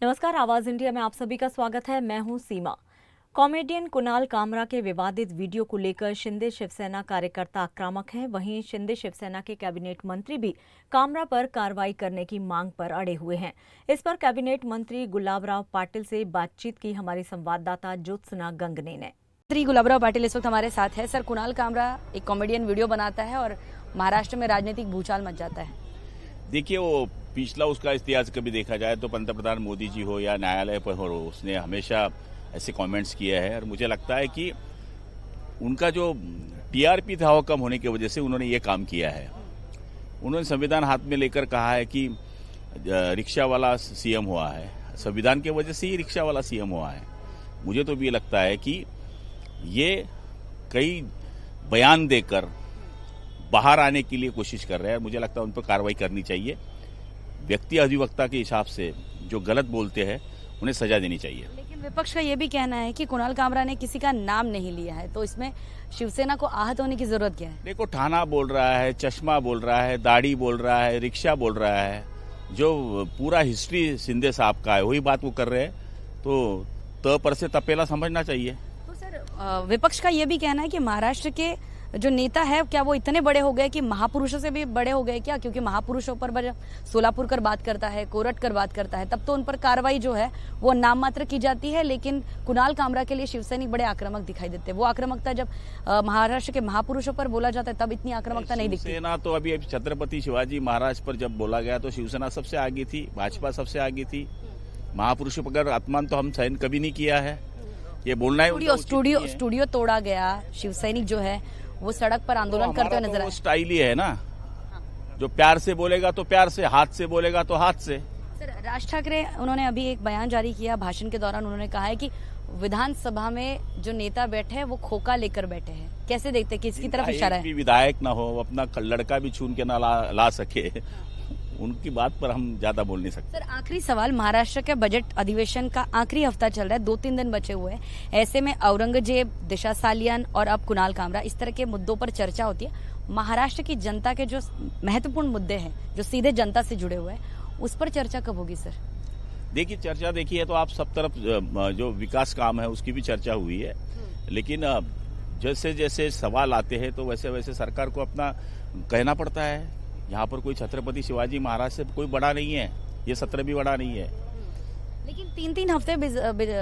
नमस्कार, आवाज इंडिया में आप सभी का स्वागत है। मैं हूं सीमा। कॉमेडियन कुणाल कामरा के विवादित वीडियो को लेकर शिंदे शिवसेना कार्यकर्ता आक्रामक हैं। वहीं शिंदे शिवसेना के कैबिनेट मंत्री भी कामरा पर कार्रवाई करने की मांग पर अड़े हुए हैं। इस पर कैबिनेट मंत्री गुलाबराव पाटिल से बातचीत की हमारी संवाददाता ज्योत्सना गंगने ने। मंत्री गुलाबराव पाटिल इस वक्त हमारे साथ है। सर, कुणाल कामरा एक कॉमेडियन वीडियो बनाता है और महाराष्ट्र में राजनीतिक भूचाल मच जाता है। देखिए, वो पिछला उसका इतिहास कभी देखा जाए तो पंतप्रधान मोदी जी हो या न्यायालय पर हो, उसने हमेशा ऐसे कमेंट्स किए हैं। और मुझे लगता है कि उनका जो टीआरपी था वो कम होने की वजह से उन्होंने ये काम किया है। उन्होंने संविधान हाथ में लेकर कहा है कि रिक्शा वाला सीएम हुआ है, संविधान की वजह से ही रिक्शा वाला सीएम हुआ है। मुझे तो भी लगता है कि ये कई बयान देकर बाहर आने के लिए कोशिश कर रहे हैं। मुझे लगता है उन पर कार्रवाई करनी चाहिए। व्यक्ति अधिवक्ता के हिसाब से जो गलत बोलते हैं उन्हें सजा देनी चाहिए। लेकिन विपक्ष का ये भी कहना है कि कुणाल कामरा ने किसी का नाम नहीं लिया है, तो इसमें शिवसेना को आहत होने की जरूरत क्या है? देखो, ठाना बोल रहा है, चश्मा बोल रहा है, दाढ़ी बोल रहा है, रिक्शा बोल रहा है, जो पूरा हिस्ट्री शिंदे साहब का है वही बात वो कर रहे हैं। तो त पर से तपेला समझना चाहिए। तो सर, विपक्ष का ये भी कहना है कि महाराष्ट्र के जो नेता है क्या वो इतने बड़े हो गए कि महापुरुषों से भी बड़े हो गए क्या? क्योंकि महापुरुषों पर सोलापुर कर बात करता है, कोरट कर बात करता है, तब तो उन पर कार्रवाई जो है वो नाम मात्र की जाती है। लेकिन कुणाल कामरा के लिए शिवसैनिक बड़े आक्रामक दिखाई देते हैं। वो आक्रामकता जब महाराष्ट्र के महापुरुषों पर बोला जाता है तब इतनी आक्रामकता नहीं दिखती। शिवसेना तो अभी छत्रपति शिवाजी महाराज पर जब बोला गया तो शिवसेना सबसे आगे थी, भाजपा सबसे आगे थी। महापुरुषों पर अपमान तो हम सहन कभी नहीं किया है। ये बोलना है स्टूडियो तोड़ा गया, शिवसैनिक जो है वो सड़क पर आंदोलन करते हुए नजर आए। स्टाइल ही है ना, जो प्यार से बोलेगा तो प्यार से, हाथ से बोलेगा तो हाथ से। सर, राज ठाकरे उन्होंने अभी एक बयान जारी किया। भाषण के दौरान उन्होंने कहा है कि विधानसभा में जो नेता बैठे हैं वो खोखा लेकर बैठे हैं। कैसे देखते हैं, किसकी तरफ इशारा है? विधायक ना हो, अपना लड़का भी छून के ना ला सके, उनकी बात पर हम ज्यादा बोल नहीं सकते। सर, आखिरी सवाल, महाराष्ट्र के बजट अधिवेशन का आखिरी हफ्ता चल रहा है, 2-3 दिन बचे हुए हैं। ऐसे में औरंगजेब, दिशा सालियान और अब कुणाल कामरा, इस तरह के मुद्दों पर चर्चा होती है। महाराष्ट्र की जनता के जो महत्वपूर्ण मुद्दे हैं जो सीधे जनता से जुड़े हुए हैं, उस पर चर्चा कब होगी सर? देखिए, चर्चा देखी है तो आप सब तरफ जो विकास काम है उसकी भी चर्चा हुई है। लेकिन जैसे जैसे सवाल आते हैं तो वैसे वैसे सरकार को अपना कहना पड़ता है। यहाँ पर कोई छत्रपति शिवाजी महाराज से कोई बड़ा नहीं है, ये सत्र भी बड़ा नहीं है। लेकिन 3-3 हफ्ते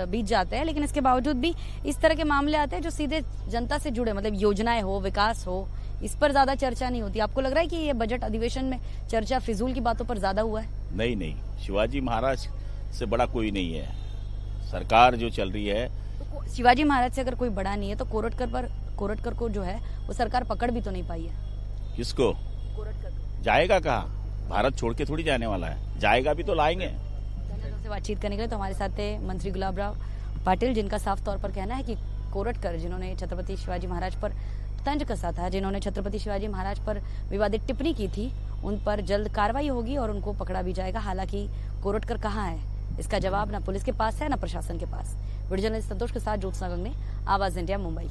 बीत जाते हैं, लेकिन इसके बावजूद भी इस तरह के मामले आते हैं जो सीधे जनता से जुड़े, मतलब योजनाएं हो, विकास हो, इस पर ज्यादा चर्चा नहीं होती। आपको लग रहा है कि ये बजट अधिवेशन में चर्चा फिजूल की बातों पर ज्यादा हुआ है? नहीं, शिवाजी महाराज से बड़ा कोई नहीं है। सरकार जो चल रही है, तो शिवाजी महाराज से अगर कोई बड़ा नहीं है तो कोरटकर को जो है वो सरकार पकड़ भी तो नहीं पाई है। किसको? कोरटकर जाएगा कहाँ? भारत छोड़ के थोड़ी जाने वाला है, जाएगा भी तो लाएंगे। से बातचीत करने के लिए तो हमारे साथ थे मंत्री गुलाबराव पाटिल, जिनका साफ तौर पर कहना है कि कोरटकर, जिन्होंने छत्रपति शिवाजी महाराज पर तंज कसा था, जिन्होंने छत्रपति शिवाजी महाराज पर विवादित टिप्पणी की थी, उन पर जल्द कार्रवाई होगी और उनको पकड़ा भी जाएगा। हालांकि कोरटकर कहाँ है, इसका जवाब न पुलिस के पास है न प्रशासन के पास। वीडियो जर्नलिस्ट संतोष के साथ ज्योत्सना गंगने, आवाज इंडिया, मुंबई।